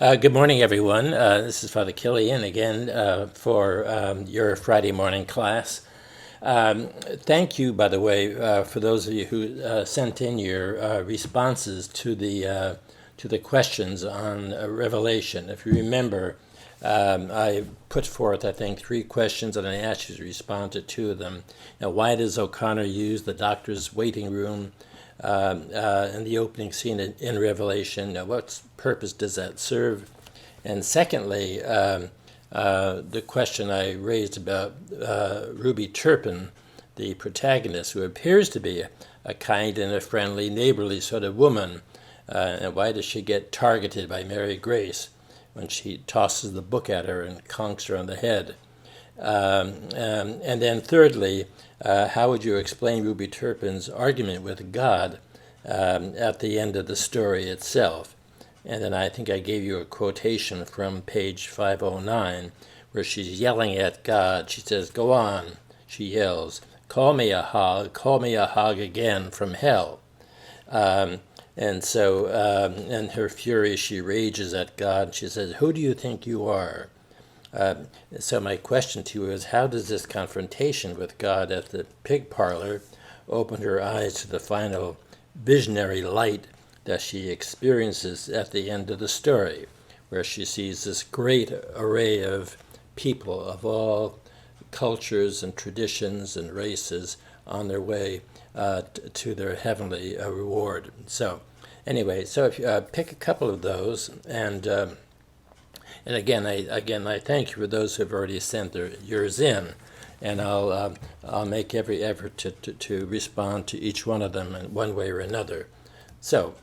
Good morning, everyone. This is Father Kilian again for your Friday morning class. Thank you, by the way, for those of you who sent in your responses to the questions on Revelation. If you remember, I put forth, I think, 3 questions, and I asked you to respond to 2 of them. Now, why does O'Connor use the doctor's waiting room in the opening scene in Revelation? Now, what purpose does that serve? And secondly, the question I raised about Ruby Turpin, the protagonist, who appears to be a kind and a friendly, neighborly sort of woman. And why does she get targeted by Mary Grace when she tosses the book at her and conks her on the head? And then thirdly, how would you explain Ruby Turpin's argument with God at the end of the story itself? And then I think I gave you a quotation from page 509 where she's yelling at God. She says, "Go on," she yells, call me a hog again from hell." And so in her fury, she rages at God. She says, "Who do you think you are?" So my question to you is, how does this confrontation with God at the pig parlor open her eyes to the final visionary light that she experiences at the end of the story, where she sees this great array of people of all cultures and traditions and races on their way to their heavenly reward? So anyway, so if you pick a couple of those, and again, I thank you for those who have already sent yours in, and I'll make every effort to respond to each one of them in one way or another. So,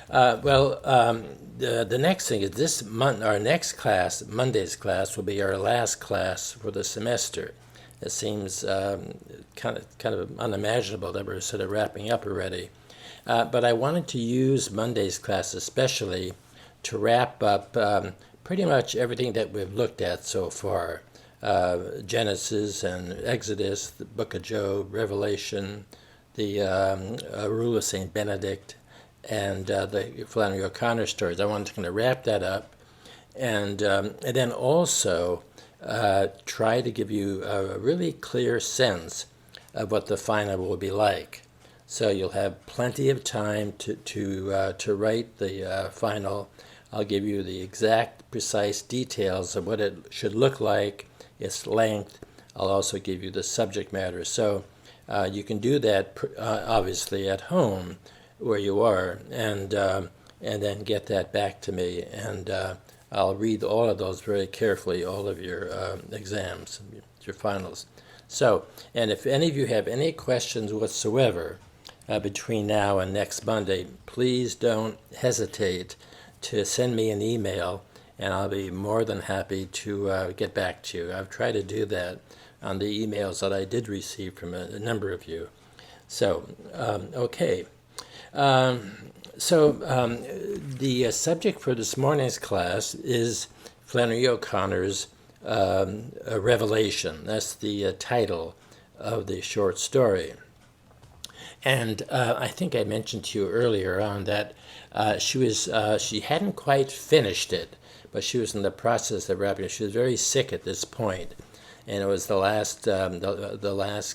the next thing is this month. Our next class, Monday's class, will be our last class for the semester. It seems kind of unimaginable that we're sort of wrapping up already, but I wanted to use Monday's class especially to wrap up pretty much everything that we've looked at so far. Genesis and Exodus, the Book of Job, Revelation, the Rule of St. Benedict, and the Flannery O'Connor stories. I wanted to kind of wrap that up, and then also try to give you a really clear sense of what the final will be like. So you'll have plenty of time to write the final. I'll give you the exact, precise details of what it should look like, its length. I'll also give you the subject matter. So you can do that obviously at home where you are, and then get that back to me, and I'll read all of those very carefully, all of your exams, your finals. So, and if any of you have any questions whatsoever between now and next Monday, please don't hesitate to send me an email, and I'll be more than happy to get back to you. I've tried to do that on the emails that I did receive from a number of you. So, okay. The subject for this morning's class is Flannery O'Connor's Revelation. That's the title of the short story. And I think I mentioned to you earlier on that she hadn't quite finished it, but she was in the process of wrapping it. She was very sick at this point, and it was the last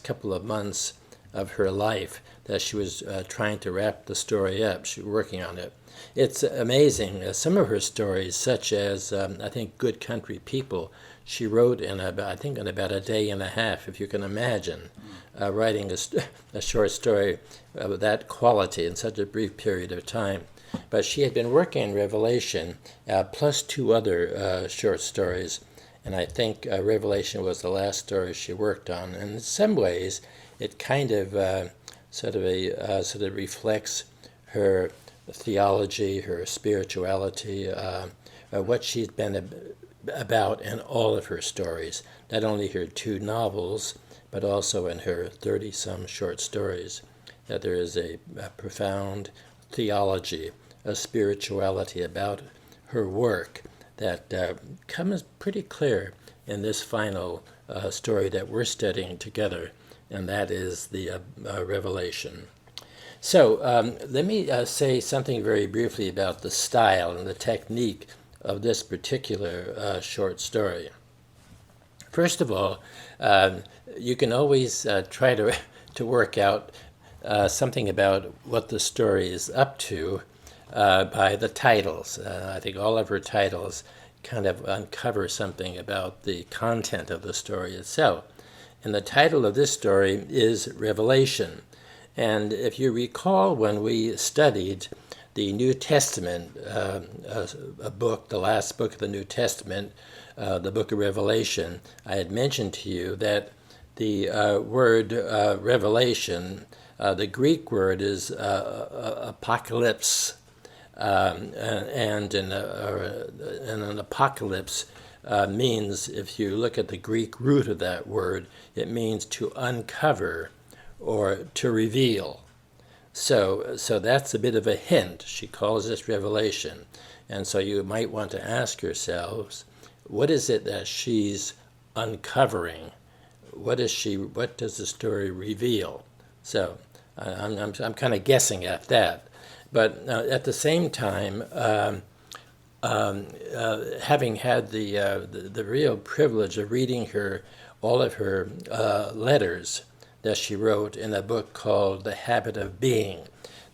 couple of months of her life that she was trying to wrap the story up. She was working on it. It's amazing. Some of her stories, such as I think "Good Country People," she wrote in about a day and a half. If you can imagine writing a short story of that quality in such a brief period of time. But she had been working on Revelation plus 2 other short stories, and I think Revelation was the last story she worked on. And in some ways, it kind of sort of reflects her theology, her spirituality, what she's been about in all of her stories, not only her 2 novels, but also in her 30-some short stories. That there is a profound theology, a spirituality about her work that comes pretty clear in this final story that we're studying together, and that is the Revelation. So let me say something very briefly about the style and the technique of this particular short story. First of all, you can always try to work out something about what the story is up to by the titles. I think all of her titles kind of uncover something about the content of the story itself. And the title of this story is Revelation. And if you recall, when we studied the New Testament, a book, the last book of the New Testament, the book of Revelation, I had mentioned to you that the word revelation, the Greek word is apocalypse, and an apocalypse means, if you look at the Greek root of that word, it means to uncover or to reveal. So that's a bit of a hint. She calls this revelation. And so you might want to ask yourselves, what is it that she's uncovering? What does the story reveal? So I'm kind of guessing at that. But at the same time, having had the real privilege of reading all of her letters that she wrote in a book called The Habit of Being.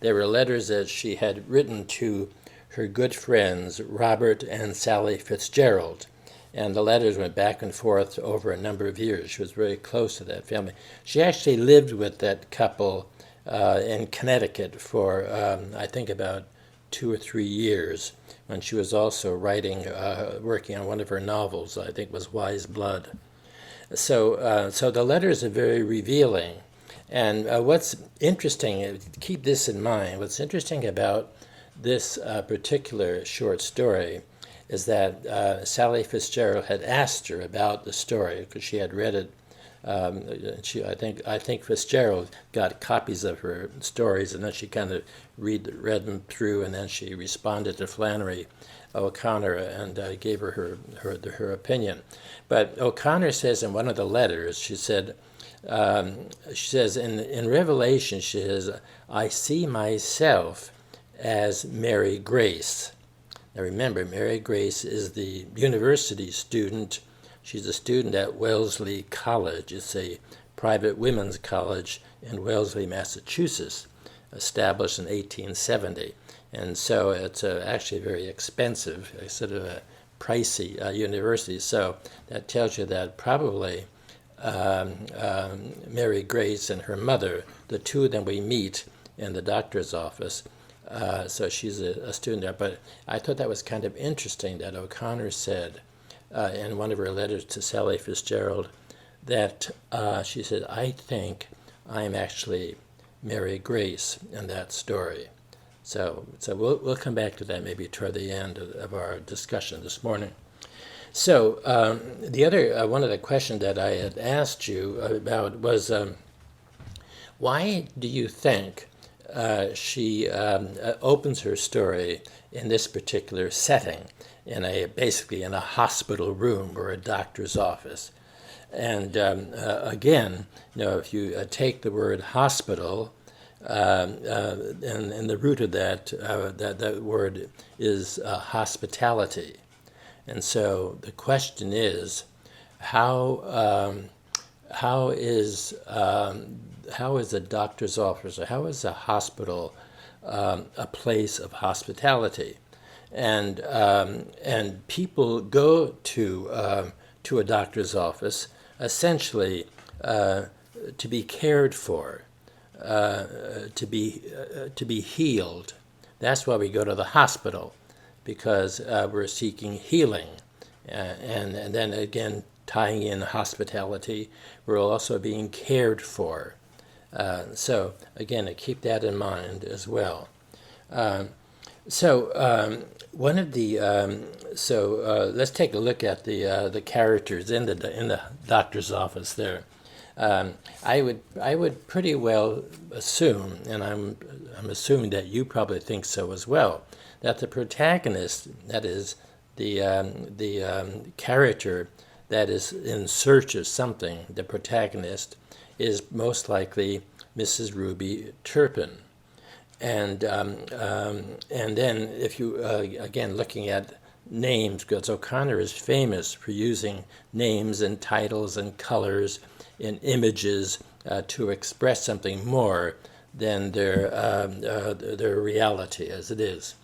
There were letters that she had written to her good friends, Robert and Sally Fitzgerald. And the letters went back and forth over a number of years. She was very close to that family. She actually lived with that couple in Connecticut for, I think, about 2 or 3 years, when she was also working on one of her novels, I think was Wise Blood. So the letters are very revealing. And what's interesting, keep this in mind, what's interesting about this particular short story is that Sally Fitzgerald had asked her about the story because she had read it. I think Fitzgerald got copies of her stories, and then she kind of read them through, and then she responded to Flannery O'Connor and gave her opinion. But O'Connor says in one of the letters, she says in Revelation, she says, I see myself as Mary Grace. Now remember, Mary Grace is the university student. She's a student at Wellesley College. It's a private women's college in Wellesley, Massachusetts, established in 1870. And so it's actually very expensive, sort of a pricey university. So that tells you that probably Mary Grace and her mother, the two of them we meet in the doctor's office. So she's a student there. But I thought that was kind of interesting that O'Connor said in one of her letters to Sally Fitzgerald that she said, I think I'm actually Mary Grace in that story. So we'll come back to that maybe toward the end of our discussion this morning. So the other one of the questions that I had asked you about was why do you think she opens her story in this particular setting, basically in a hospital room or a doctor's office? And again, if you take the word hospital, and the root of that word is hospitality. And so the question is, how is a doctor's office, or how is a hospital a place of hospitality? And people go to a doctor's office essentially to be cared for, to be healed. That's why we go to the hospital, because we're seeking healing. And then again, tying in hospitality, we're also being cared for. So again, keep that in mind as well. One of the let's take a look at the characters in the doctor's office there. I would pretty well assume, and I'm assuming that you probably think so as well, that the protagonist, that is the character that is in search of something, the protagonist, is most likely Mrs. Ruby Turpin. And then if you, again, looking at names, because O'Connor is famous for using names and titles and colors and images to express something more than their reality as it is.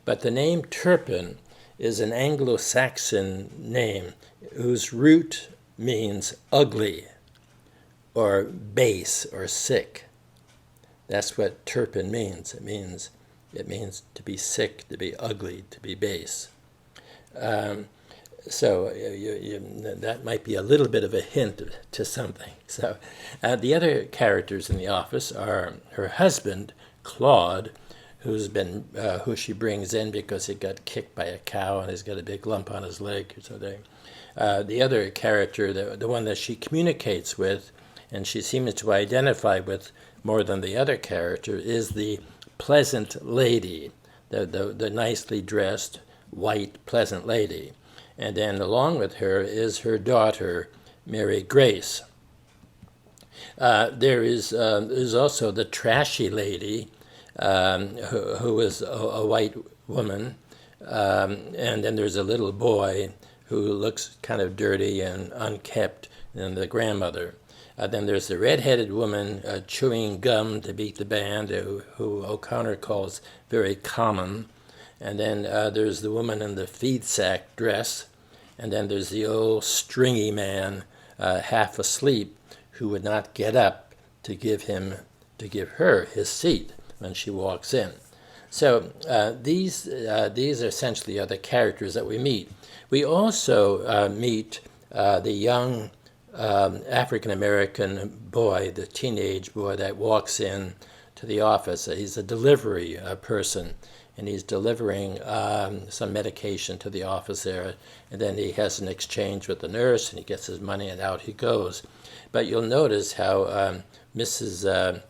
But the name Turpin is an Anglo-Saxon name whose root means ugly or base or sick. That's what Turpin means. It means to be sick, to be ugly, to be base. So that might be a little bit of a hint to something. So the other characters in the office are her husband, Claude, who she brings in because he got kicked by a cow and he's got a big lump on his leg or something. The other character, the one that she communicates with and she seems to identify with more than the other character, is the pleasant lady, the nicely dressed, white, pleasant lady. And then along with her is her daughter, Mary Grace. There is also the trashy lady, who is a white woman, and then there's a little boy who looks kind of dirty and unkept, and the grandmother. Then there's the red-headed woman chewing gum to beat the band, who O'Connor calls very common. And then there's the woman in the feed sack dress. And then there's the old stringy man, half asleep, who would not get up to give her his seat when she walks in. So these essentially are the characters that we meet. We also meet the young African-American boy, the teenage boy that walks in to the office. He's a delivery person, and he's delivering some medication to the office there, and then he has an exchange with the nurse, and he gets his money, and out he goes. But you'll notice how Mrs.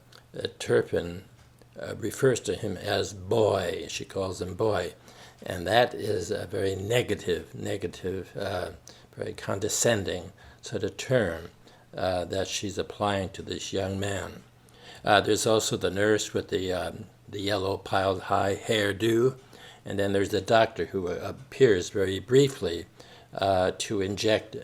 Turpin refers to him as boy. She calls him boy, and that is a very negative, very condescending sort of term that she's applying to this young man. There's also the nurse with the yellow piled high hairdo, and then there's the doctor who appears very briefly to inject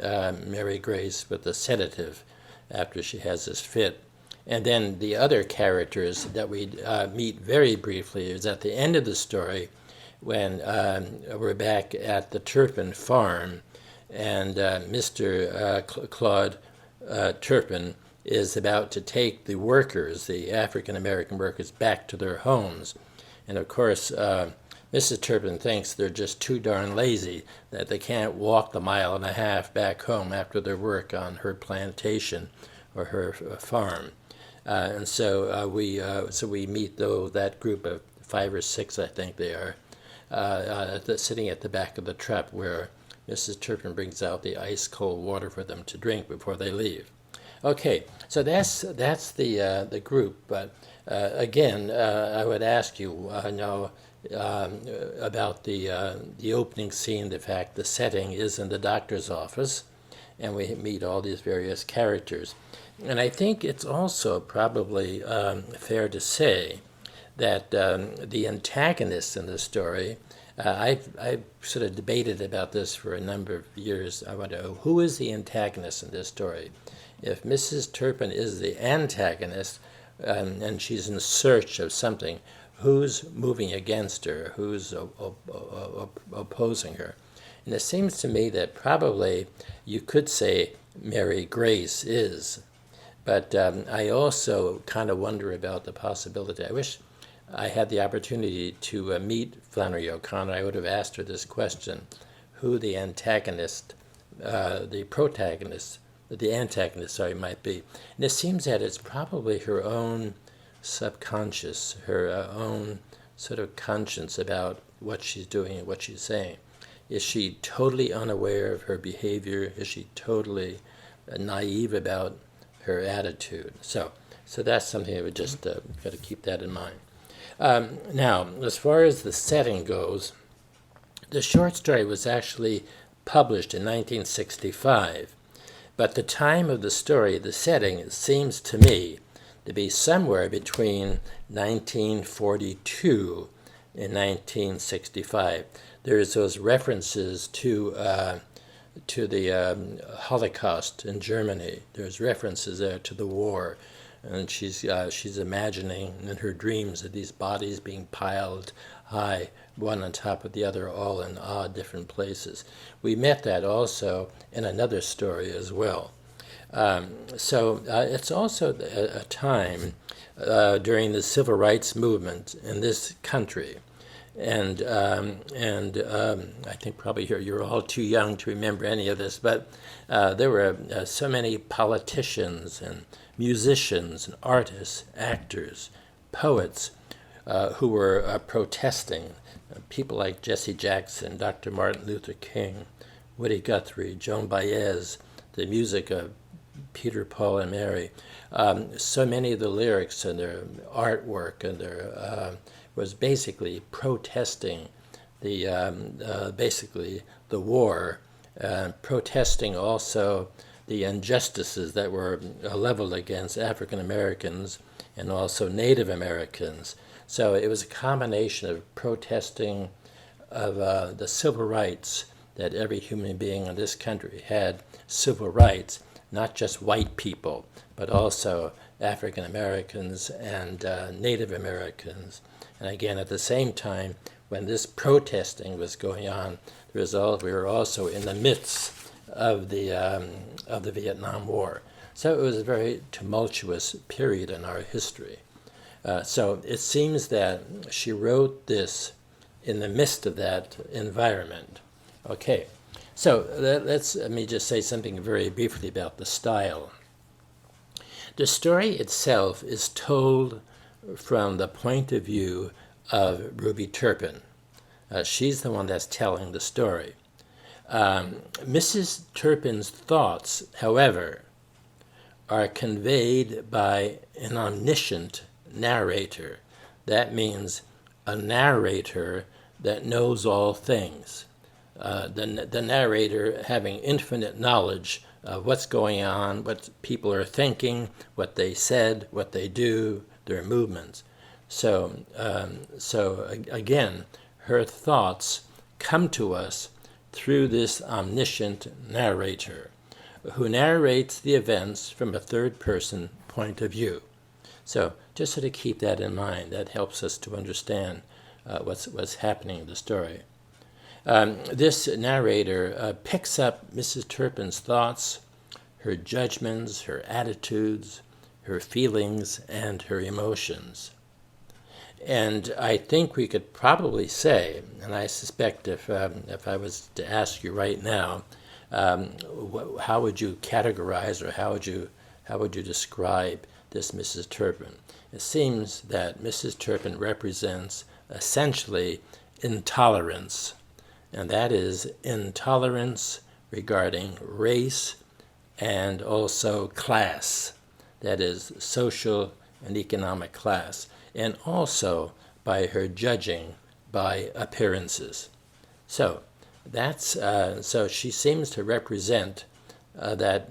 Mary Grace with a sedative after she has this fit. And then the other characters that we meet very briefly is at the end of the story when we're back at the Turpin farm, and Mr. Claude Turpin is about to take the workers, the African-American workers, back to their homes. And of course, Mrs. Turpin thinks they're just too darn lazy, that they can't walk the 1.5 miles back home after their work on her plantation or her farm. And so we meet that group of 5 or 6, I think they are, sitting at the back of the truck where Mrs. Turpin brings out the ice-cold water for them to drink before they leave. Okay, so that's the group. But again, I would ask you now about the opening scene. The fact the setting is in the doctor's office, and we meet all these various characters. And I think it's also probably fair to say that the antagonists in the story. I've sort of debated about this for a number of years. I want to know, who is the antagonist in this story? If Mrs. Turpin is the antagonist and she's in search of something, who's moving against her? Who's opposing her? And it seems to me that probably you could say Mary Grace is. But I also kind of wonder about the possibility. I wish I had the opportunity to meet Flannery O'Connor. I would have asked her this question: who the antagonist might be. And it seems that it's probably her own subconscious, her own sort of conscience about what she's doing and what she's saying. Is she totally unaware of her behavior? Is she totally naive about her attitude? So that's something I would just got to keep that in mind. Now, as far as the setting goes, the short story was actually published in 1965, but the time of the story, the setting, seems to me to be somewhere between 1942 and 1965. there's those references to the Holocaust in Germany. There's references there to the war, and she's imagining in her dreams that these bodies being piled high, one on top of the other, all in odd different places. We met that also in another story as well. So it's also a time during the civil rights movement in this country. And I think probably you're all too young to remember any of this, but there were so many politicians and musicians and artists, actors, poets who were protesting. People like Jesse Jackson, Dr. Martin Luther King, Woody Guthrie, Joan Baez, the music of Peter, Paul, and Mary. So many of the lyrics and their artwork and their was basically protesting basically the war, protesting also the injustices that were leveled against African Americans and also Native Americans. So it was a combination of protesting of the civil rights, that every human being in this country had civil rights, not just white people, but also African Americans and Native Americans. And again, at the same time, when this protesting was going on, we were also in the midst of the Vietnam War. So it was a very tumultuous period in our history. So it seems that she wrote this in the midst of that environment. Okay, so let me just say something very briefly about the style. The story itself is told from the point of view of Ruby Turpin. She's the one that's telling the story. Mrs. Turpin's thoughts, however, are conveyed by an omniscient narrator. That means a narrator that knows all things. The narrator having infinite knowledge of what's going on, what people are thinking, what they said, what they do, their movements. So again, her thoughts come to us through this omniscient narrator who narrates the events from a third-person point of view. So just sort of keep that in mind. That helps us to understand what's happening in the story. This narrator picks up Mrs. Turpin's thoughts, her judgments, her attitudes, her feelings, and her emotions. And I think we could probably say, and I suspect if I was to ask you right now, how would you categorize or how would you describe this Mrs. Turpin? It seems that Mrs. Turpin represents essentially intolerance, and that is intolerance regarding race and also class, that is social and economic class, and also by her judging by appearances. So that's so she seems to represent that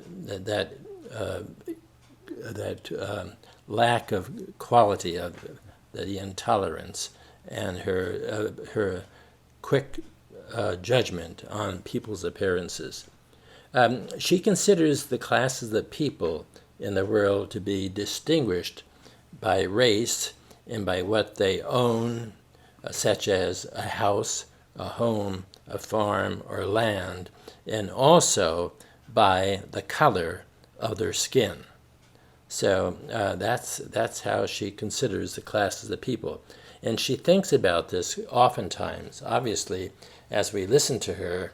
lack of quality of the intolerance and her quick judgment on people's appearances. She considers the classes of people in the world to be distinguished by race and by what they own, such as a house, a home, a farm, or land, and also by the color of their skin. So that's how she considers the classes of people. And she thinks about this oftentimes. Obviously, as we listen to her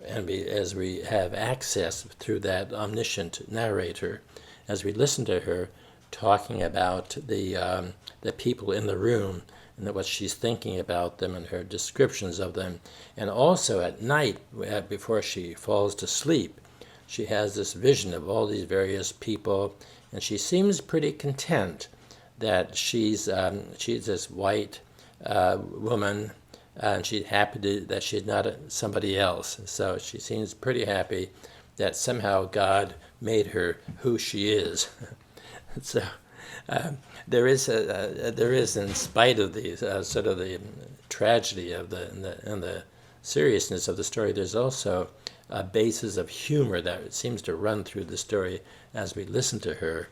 and as we have access through that omniscient narrator, as we listen to her talking about the people in the room and what she's thinking about them and her descriptions of them, and also at night before she falls to sleep, she has this vision of all these various people, and she seems pretty content that she's this white woman, and she's happy that she's not somebody else. So she seems pretty happy that somehow God made her who she is. So there is, in spite of the sort of the tragedy of the seriousness of the story, there's also a basis of humor that seems to run through the story as we listen to her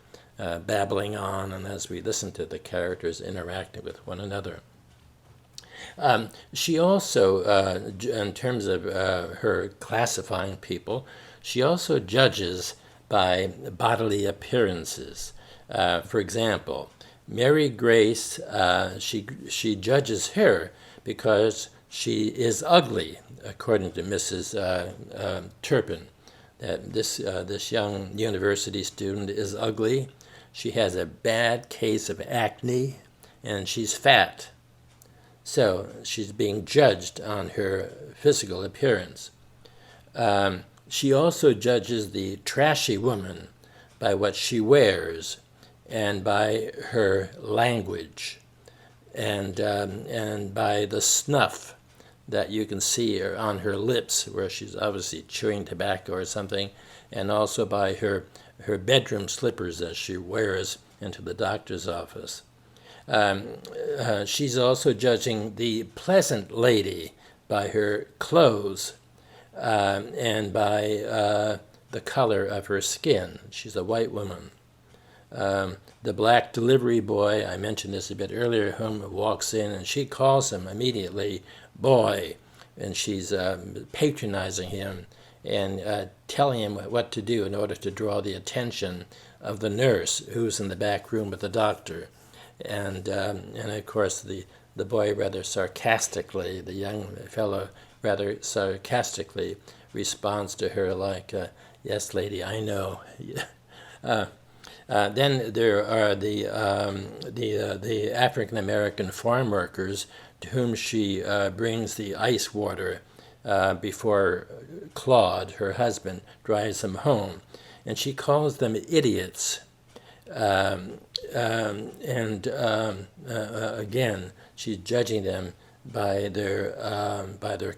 babbling on and as we listen to the characters interacting with one another. She also, in terms of her classifying people, she also judges by bodily appearances. For example, Mary Grace, she judges her because she is ugly, according to Mrs. Turpin. That this young university student is ugly. She has a bad case of acne, and she's fat. So she's being judged on her physical appearance. She also judges the trashy woman by what she wears and by her language and by the snuff that you can see on her lips, where she's obviously chewing tobacco or something, and also by her bedroom slippers that she wears into the doctor's office. She's also judging the pleasant lady by her clothes and by the color of her skin. She's a white woman. The black delivery boy, I mentioned this a bit earlier, whom walks in and she calls him immediately boy, and she's patronizing him and telling him what to do in order to draw the attention of the nurse who's in the back room with the doctor. And of course the boy rather sarcastically, the young fellow rather sarcastically responds to her like, yes, lady, I know. Then there are the African American farm workers to whom she brings the ice water before Claude, her husband, drives them home, and she calls them idiots. Again, she's judging them by their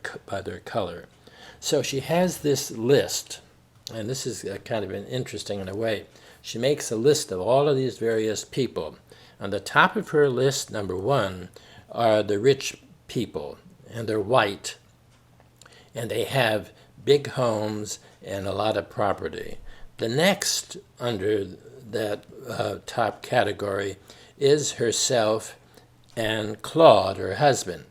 color. So she has this list, and this is kind of interesting in a way. She makes a list of all of these various people. On the top of her list, number one, are the rich people, and they're white, and they have big homes and a lot of property. The next under that top category is herself and Claude, her husband.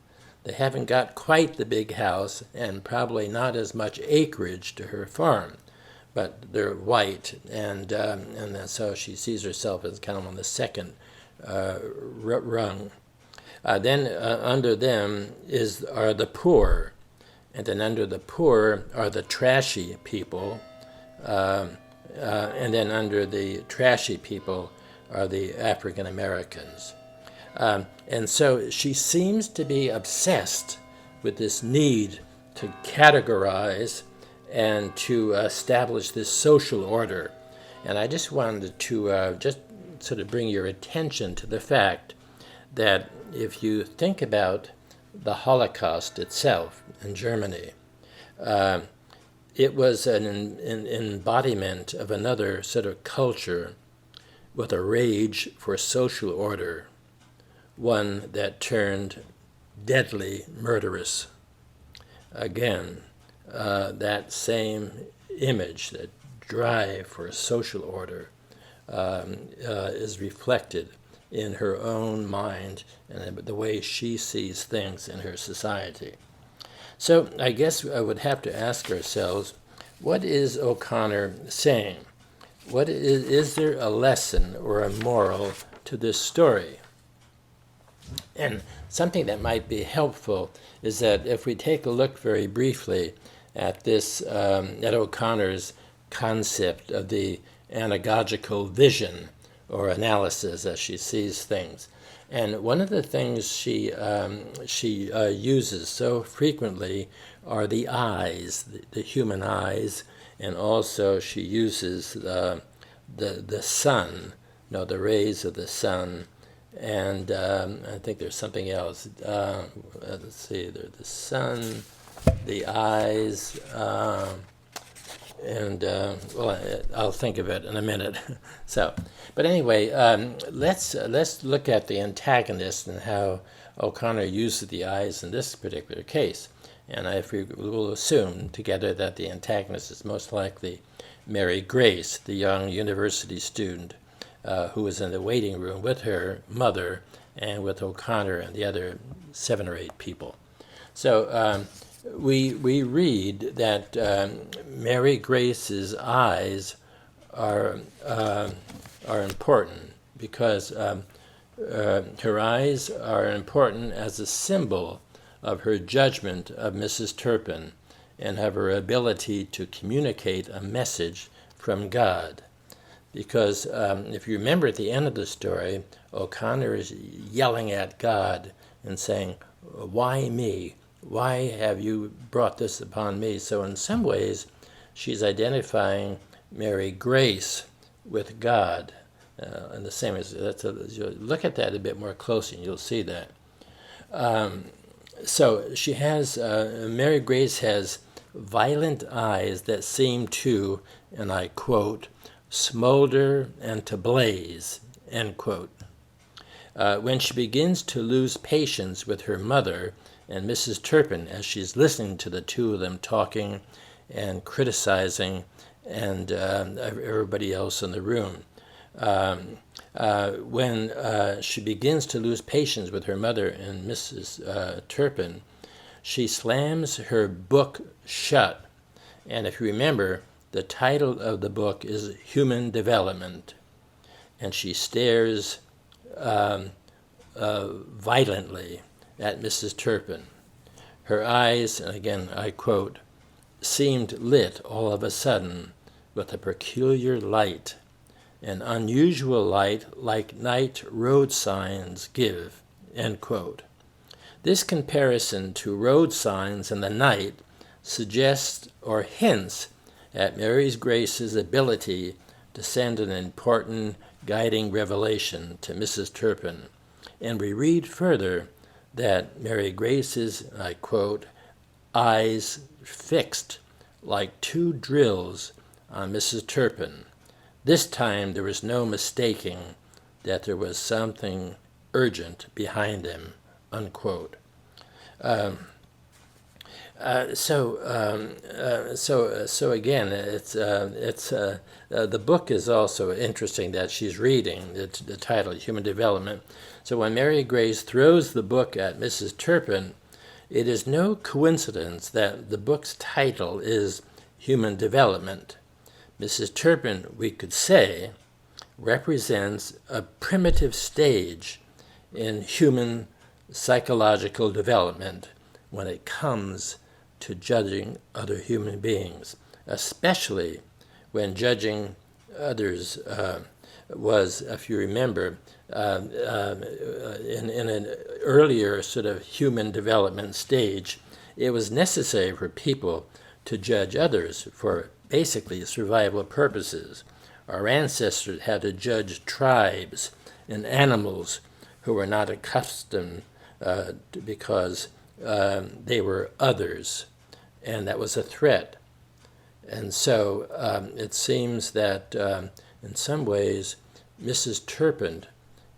They haven't got quite the big house and probably not as much acreage to her farm, but they're white, and so she sees herself as kind of on the second rung. Then under them are the poor, and then under the poor are the trashy people, and then under the trashy people are the African Americans. And so she seems to be obsessed with this need to categorize and to establish this social order. And I just wanted to just sort of bring your attention to the fact that if you think about the Holocaust itself in Germany, it was an embodiment of another sort of culture with a rage for social order, one that turned deadly murderous. Again, that same image, that drive for social order, is reflected in her own mind and the way she sees things in her society. So I guess I would have to ask ourselves, what is O'Connor saying? What is there a lesson or a moral to this story? And something that might be helpful is that if we take a look very briefly at this, at O'Connor's concept of the anagogical vision or analysis as she sees things. And one of the things she uses so frequently are the eyes, the human eyes, and also she uses the sun, the rays of the sun, and I think there's something else. Let's see, there's the sun, the eyes, and well, I'll think of it in a minute. But anyway, let's look at the antagonist and how O'Connor uses the eyes in this particular case. And if we will assume together that the antagonist is most likely Mary Grace, the young university student who was in the waiting room with her mother and with O'Connor and the other 7 or 8 people. So we read that Mary Grace's eyes are important because her eyes are important as a symbol of her judgment of Mrs. Turpin and of her ability to communicate a message from God. Because if you remember at the end of the story, O'Connor is yelling at God and saying, "Why me? Why have you brought this upon me?" So in some ways, she's identifying Mary Grace with God. And the same as look at that a bit more closely, and you'll see that. So she has Mary Grace has violent eyes that seem to, and I quote, smolder and to blaze, end quote. When she begins to lose patience with her mother and Mrs. Turpin as she's listening to the two of them talking and criticizing and everybody else in the room. When she begins to lose patience with her mother and Mrs. Turpin, she slams her book shut. And if you remember, the title of the book is Human Development. And she stares violently at Mrs. Turpin. Her eyes, and again I quote, seemed lit all of a sudden with a peculiar light, an unusual light like night road signs give, end quote. This comparison to road signs in the night suggests or hints at Mary Grace's ability to send an important guiding revelation to Mrs. Turpin. And we read further that Mary Grace's, I quote, eyes fixed like 2 drills on Mrs. Turpin. This time there was no mistaking that there was something urgent behind them, unquote. So again, it's the book is also interesting that she's reading the title, Human Development. So when Mary Grace throws the book at Mrs. Turpin, it is no coincidence that the book's title is Human Development. Mrs. Turpin, we could say, represents a primitive stage in human psychological development when it comes to judging other human beings, especially when judging others was, if you remember, in an earlier sort of human development stage, it was necessary for people to judge others for basically survival purposes. Our ancestors had to judge tribes and animals who were not accustomed because they were others, and that was a threat. And so it seems that in some ways Mrs. Turpin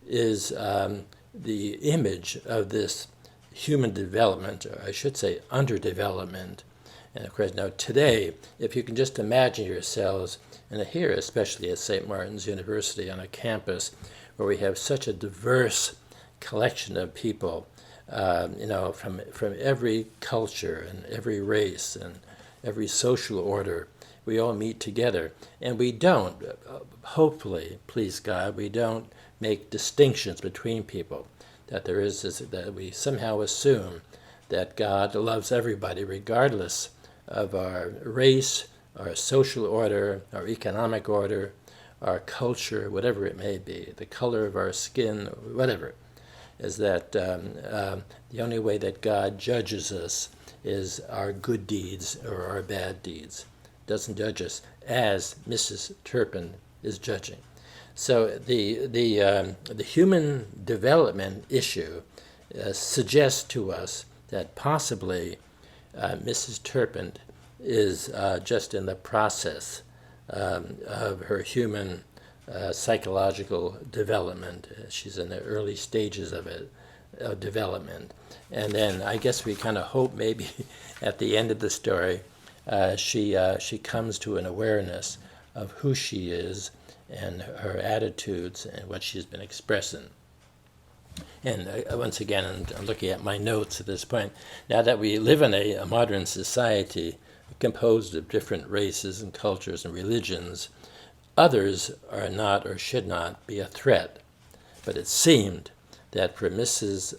is the image of this human development, or I should say underdevelopment. And of course, now today, if you can just imagine yourselves, and here especially at St. Martin's University on a campus where we have such a diverse collection of people, from every culture and every race and every social order, we all meet together. And we don't, hopefully, please God, we don't make distinctions between people. That there is this, that we somehow assume that God loves everybody regardless of our race, our social order, our economic order, our culture, whatever it may be, the color of our skin, whatever, is that the only way that God judges us is our good deeds or our bad deeds. Doesn't judge us as Mrs. Turpin is judging. So the human development issue suggests to us that possibly Mrs. Turpin is just in the process of her human psychological development. She's in the early stages of it. development. And then I guess we kind of hope maybe at the end of the story she comes to an awareness of who she is and her attitudes and what she's been expressing. And once again, I'm looking at my notes at this point. Now that we live in a modern society composed of different races and cultures and religions, others are not or should not be a threat. But it seemed that for Mrs.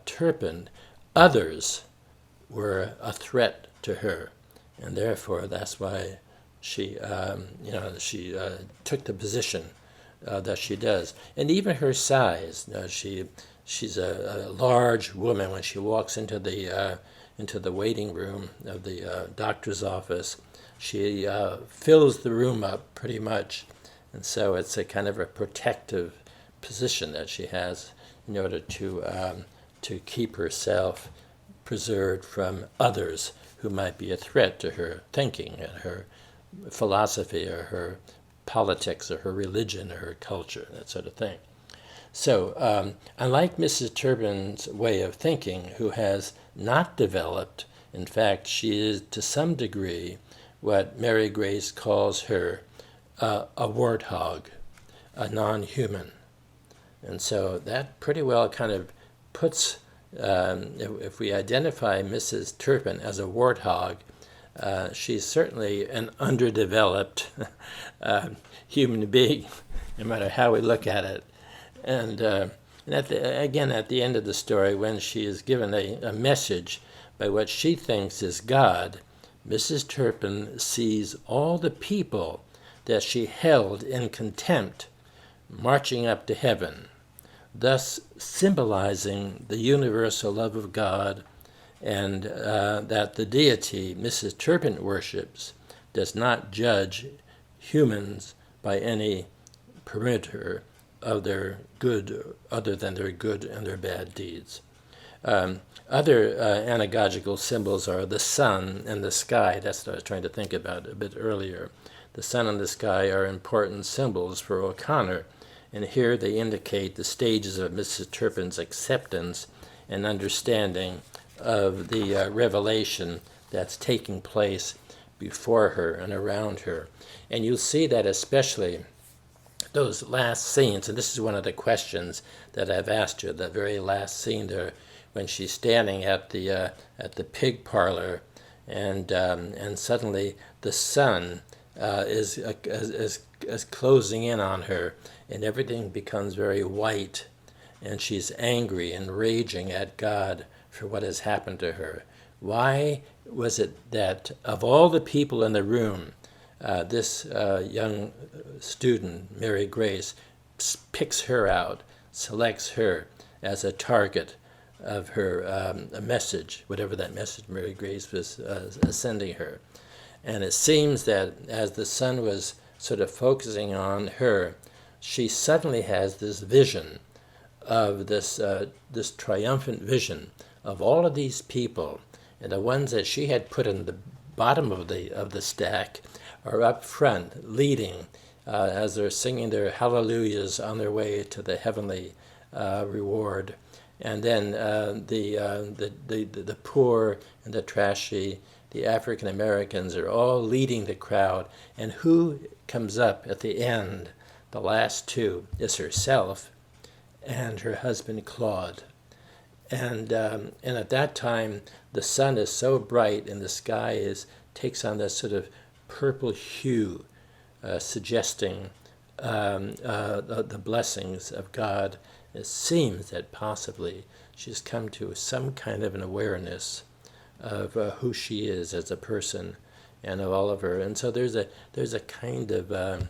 Turpin, others were a threat to her, and therefore that's why she took the position that she does. And even her size, she's a large woman. When she walks into the waiting room of the doctor's office, she fills the room up pretty much, and so it's a kind of a protective position that she has in order to keep herself preserved from others who might be a threat to her thinking and her philosophy or her politics or her religion or her culture, that sort of thing. So unlike Mrs. Turpin's way of thinking, who has not developed, in fact, she is to some degree what Mary Grace calls her a warthog, a non-human. And so that pretty well kind of puts, if we identify Mrs. Turpin as a warthog, she's certainly an underdeveloped human being, no matter how we look at it. And at the end of the story, when she is given a message by what she thinks is God, Mrs. Turpin sees all the people that she held in contempt marching up to heaven, thus symbolizing the universal love of God, and that the deity Mrs. Turpin worships does not judge humans by any perimeter of their good, other than their good and their bad deeds. Other anagogical symbols are the sun and the sky. That's what I was trying to think about a bit earlier. The sun and the sky are important symbols for O'Connor, and here they indicate the stages of Mrs. Turpin's acceptance and understanding of the revelation that's taking place before her and around her. And you'll see that especially those last scenes, and this is one of the questions that I've asked her, the very last scene there, when she's standing at the pig parlor, and suddenly the sun is closing in on her, and everything becomes very white, and she's angry and raging at God for what has happened to her. Why was it that of all the people in the room, this young student, Mary Grace, picks her out, selects her as a target of her a message, whatever that message Mary Grace was sending her? And it seems that as the sun was sort of focusing on her, she suddenly has this vision of this triumphant vision of all of these people, and the ones that she had put in the bottom of the stack are up front, leading as they're singing their hallelujahs on their way to the heavenly reward. And then the poor and the trashy, the African Americans are all leading the crowd. And who comes up at the end, the last two, is herself and her husband Claude. And at that time, the sun is so bright and the sky takes on this sort of purple hue, suggesting the blessings of God. It seems that possibly she's come to some kind of an awareness of who she is as a person and of all of her. And so there's a kind of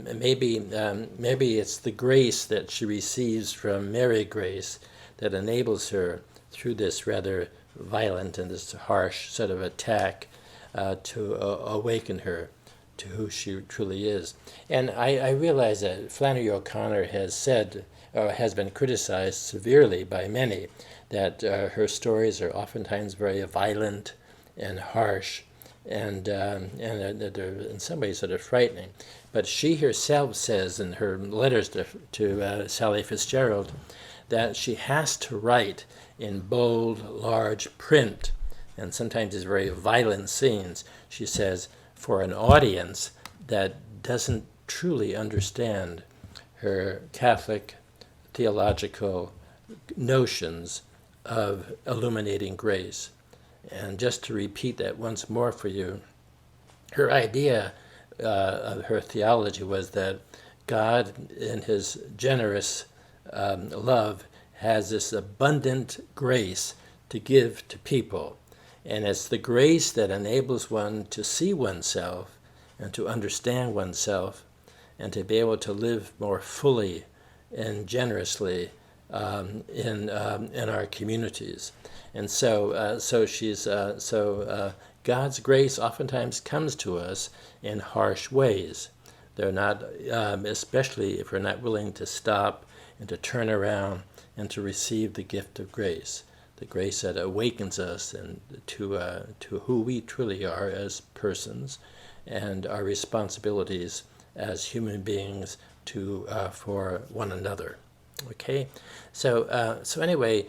maybe it's the grace that she receives from Mary Grace that enables her through this rather violent and this harsh sort of attack to awaken her to who she truly is. And I realize that Flannery O'Connor has said, or has been criticized severely by many, that her stories are oftentimes very violent and harsh, and they're in some ways sort of frightening. But she herself says in her letters to Sally Fitzgerald that she has to write in bold, large print, and sometimes it's very violent scenes. She says, for an audience that doesn't truly understand her Catholic theological notions of illuminating grace. And just to repeat that once more for you, her idea of her theology was that God, in his generous love, has this abundant grace to give to people. And it's the grace that enables one to see oneself and to understand oneself and to be able to live more fully and generously in our communities. And so God's grace oftentimes comes to us in harsh ways. They're not, especially if we're not willing to stop and to turn around and to receive the gift of grace, the grace that awakens us and to who we truly are as persons and our responsibilities as human beings for one another. Okay, so anyway,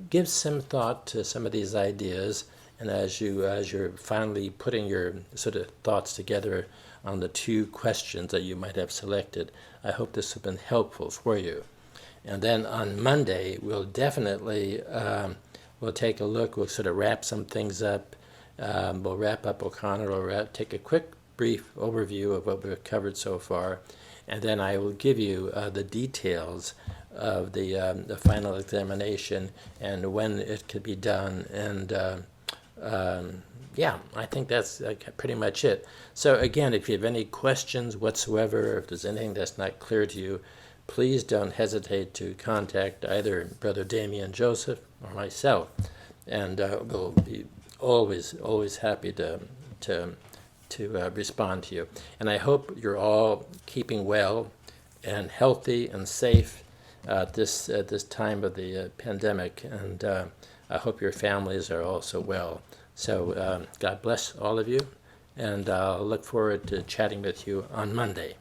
give some thought to some of these ideas, and as you're finally putting your sort of thoughts together on the two questions that you might have selected, I hope this has been helpful for you. And then on Monday, we'll definitely we'll take a look. We'll sort of wrap some things up. We'll wrap up O'Connor. We'll take a quick, brief overview of what we've covered so far, and then I will give you the details of the final examination and when it could be done. And yeah, I think that's pretty much it. So again, if you have any questions whatsoever, if there's anything that's not clear to you, please don't hesitate to contact either Brother Damian Joseph or myself, and we'll be always happy to respond to you. And I hope you're all keeping well and healthy and safe at this time of the pandemic, and I hope your families are also well. So God bless all of you, and I'll look forward to chatting with you on Monday.